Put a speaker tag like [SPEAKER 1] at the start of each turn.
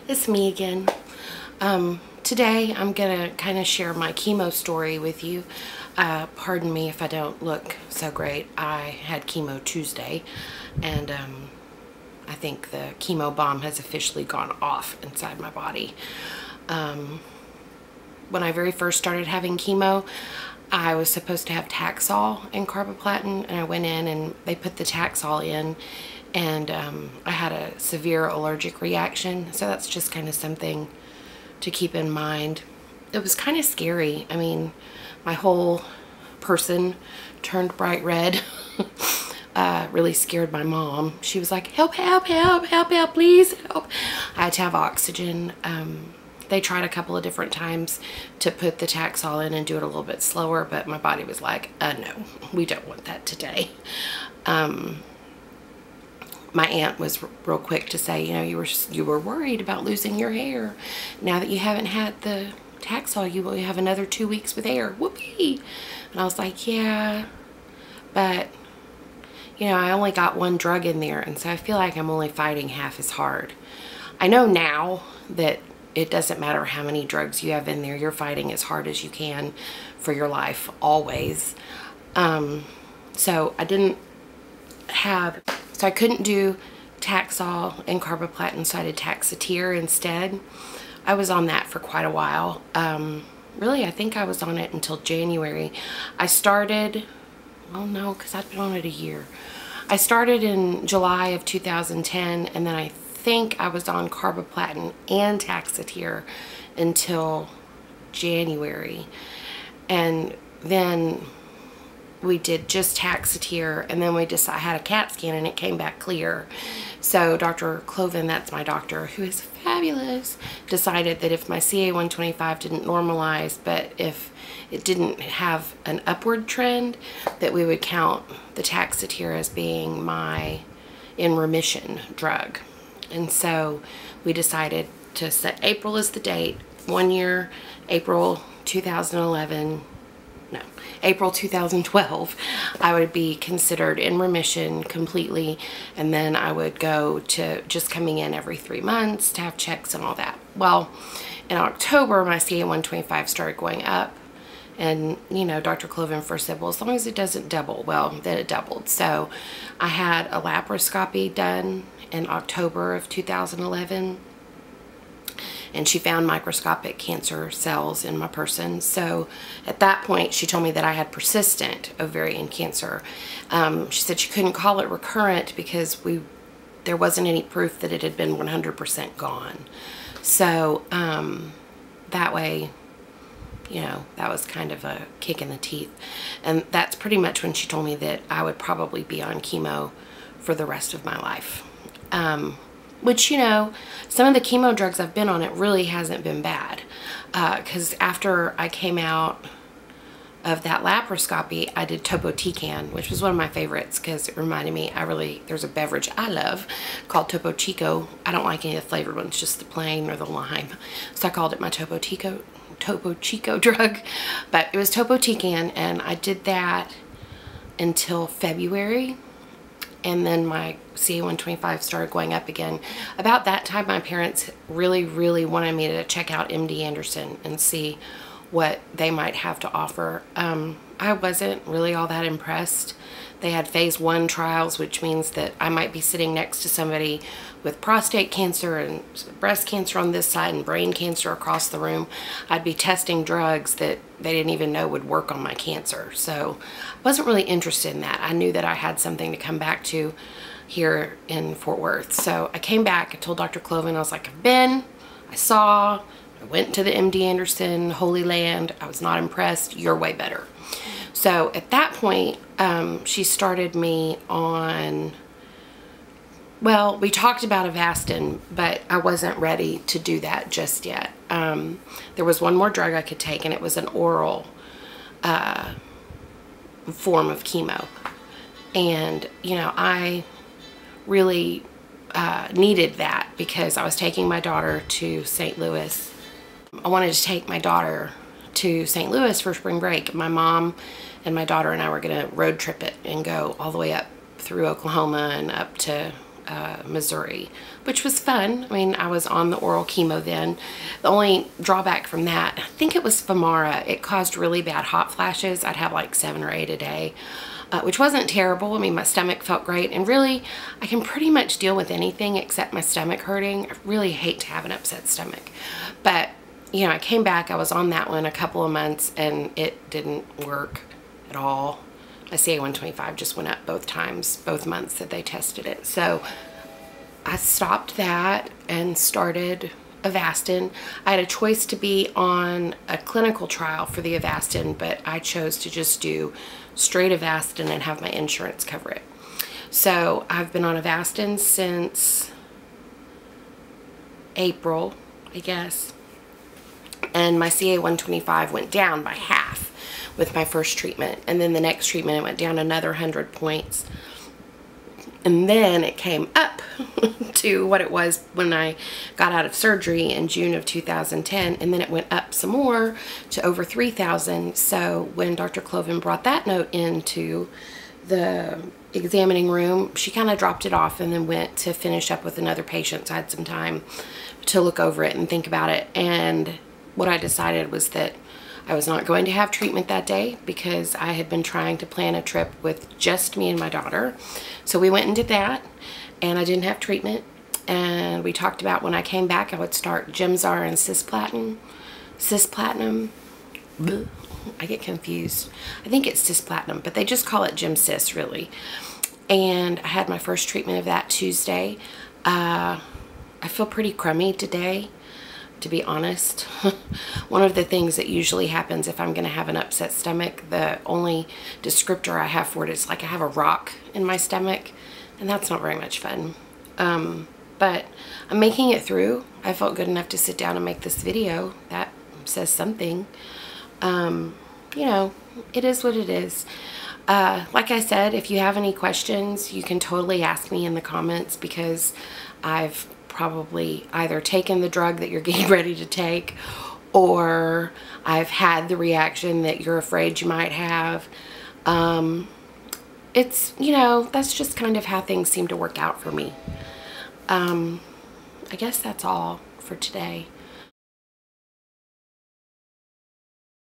[SPEAKER 1] It's me again. Today I'm gonna kind of share my chemo story with you. Pardon me if I don't look so great. I had chemo Tuesday, and I think the chemo bomb has officially gone off inside my body. When I very first started having chemo, I was supposed to have Taxol and carboplatin, and I went in and they put the Taxol in, and I had a severe allergic reaction, so that's just kind of something to keep in mind. It was kind of scary. I mean, my whole person turned bright red. Really scared my mom. She was like, help, help, help, help, help, please help. I had to have oxygen. They tried a couple of different times to put the Taxol in and do it a little bit slower, but my body was like, no, we don't want that today. My aunt was real quick to say, you know, you were worried about losing your hair. Now that you haven't had the Taxol, you will have another 2 weeks with hair. Whoopee! And I was like, yeah, but you know, I only got one drug in there, and so I feel like I'm only fighting half as hard. I know now that it doesn't matter how many drugs you have in there, you're fighting as hard as you can for your life, always. So I couldn't do Taxol and carboplatin, so I did Taxotere instead. I was on that for quite a while. Really, I think I was on it until January. I started, well, no, because I'd been on it a year. I started in July of 2010, and then I think I was on carboplatin and Taxotere until January. And then we did just Taxotere, and then I had a CAT scan and it came back clear. So Dr. Cloven, that's my doctor, who is fabulous, decided that if my CA-125 didn't normalize, but if it didn't have an upward trend, that we would count the Taxotere as being my in remission drug. And so we decided to set April as the date. 1 year, April 2011, no, April 2012, I would be considered in remission completely, and then I would go to just coming in every 3 months to have checks and all that. Well, in October, my CA-125 started going up, and you know, Dr. Cloven first said, well, as long as it doesn't double. Well, then it doubled. So I had a laparoscopy done in October of 2011, and she found microscopic cancer cells in my person. So at that point, she told me that I had persistent ovarian cancer. She said she couldn't call it recurrent because there wasn't any proof that it had been 100% gone. So that way, you know, that was kind of a kick in the teeth. And that's pretty much when she told me that I would probably be on chemo for the rest of my life. Which, you know, some of the chemo drugs I've been on, it really hasn't been bad. Because after I came out of that laparoscopy, I did Topotecan, which was one of my favorites because it reminded me, there's a beverage I love called Topo Chico. I don't like any of the flavored ones, just the plain or the lime. So I called it my Topo Chico drug. But it was Topotecan, and I did that until February. And then my CA-125 started going up again. About that time, my parents really, really wanted me to check out MD Anderson and see what they might have to offer. I wasn't really all that impressed. They had phase 1 trials, which means that I might be sitting next to somebody with prostate cancer and breast cancer on this side and brain cancer across the room. I'd be testing drugs that they didn't even know would work on my cancer. So I wasn't really interested in that. I knew that I had something to come back to here in Fort Worth. So I came back, I told Dr. Cloven, I was like, I've been, I saw, I went to the MD Anderson, Holy Land. I was not impressed. You're way better. So at that point, she started me on, well, we talked about Avastin, but I wasn't ready to do that just yet. There was one more drug I could take, and it was an oral form of chemo. And, you know, I really needed that because I was taking my daughter to St. Louis. I wanted to take my daughter to St. Louis for spring break. My mom and my daughter and I were going to road trip it and go all the way up through Oklahoma and up to Missouri, which was fun. I mean, I was on the oral chemo then. The only drawback from that, I think it was Femara. It caused really bad hot flashes. I'd have like 7 or 8 a day, which wasn't terrible. I mean, my stomach felt great, and really, I can pretty much deal with anything except my stomach hurting. I really hate to have an upset stomach, but you know, I came back. I was on that one a couple of months, and it didn't work at all. My CA-125 just went up both times, both months that they tested it. So I stopped that and started Avastin. I had a choice to be on a clinical trial for the Avastin, but I chose to just do straight Avastin and have my insurance cover it. So I've been on Avastin since April, I guess. And my CA-125 went down by half with my first treatment, and then the next treatment it went down another 100 points, and then it came up to what it was when I got out of surgery in June of 2010, and then it went up some more to over 3,000. So when Dr. Cloven brought that note into the examining room, she kind of dropped it off and then went to finish up with another patient, so I had some time to look over it and think about it. And what I decided was that I was not going to have treatment that day because I had been trying to plan a trip with just me and my daughter. So we went and did that, and I didn't have treatment. And we talked about when I came back, I would start Gemzar and cisplatin. Bleh. I get confused. I think it's cisplatin, but they just call it Gemcis, really. And I had my first treatment of that Tuesday. I feel pretty crummy today, to be honest. One of the things that usually happens if I'm going to have an upset stomach, the only descriptor I have for it is like I have a rock in my stomach, and that's not very much fun. But I'm making it through. I felt good enough to sit down and make this video. That says something. You know, it is what it is. Like I said, if you have any questions, you can totally ask me in the comments, because I've probably either taken the drug that you're getting ready to take, or I've had the reaction that you're afraid you might have. It's, you know, that's just kind of how things seem to work out for me. I guess that's all for today.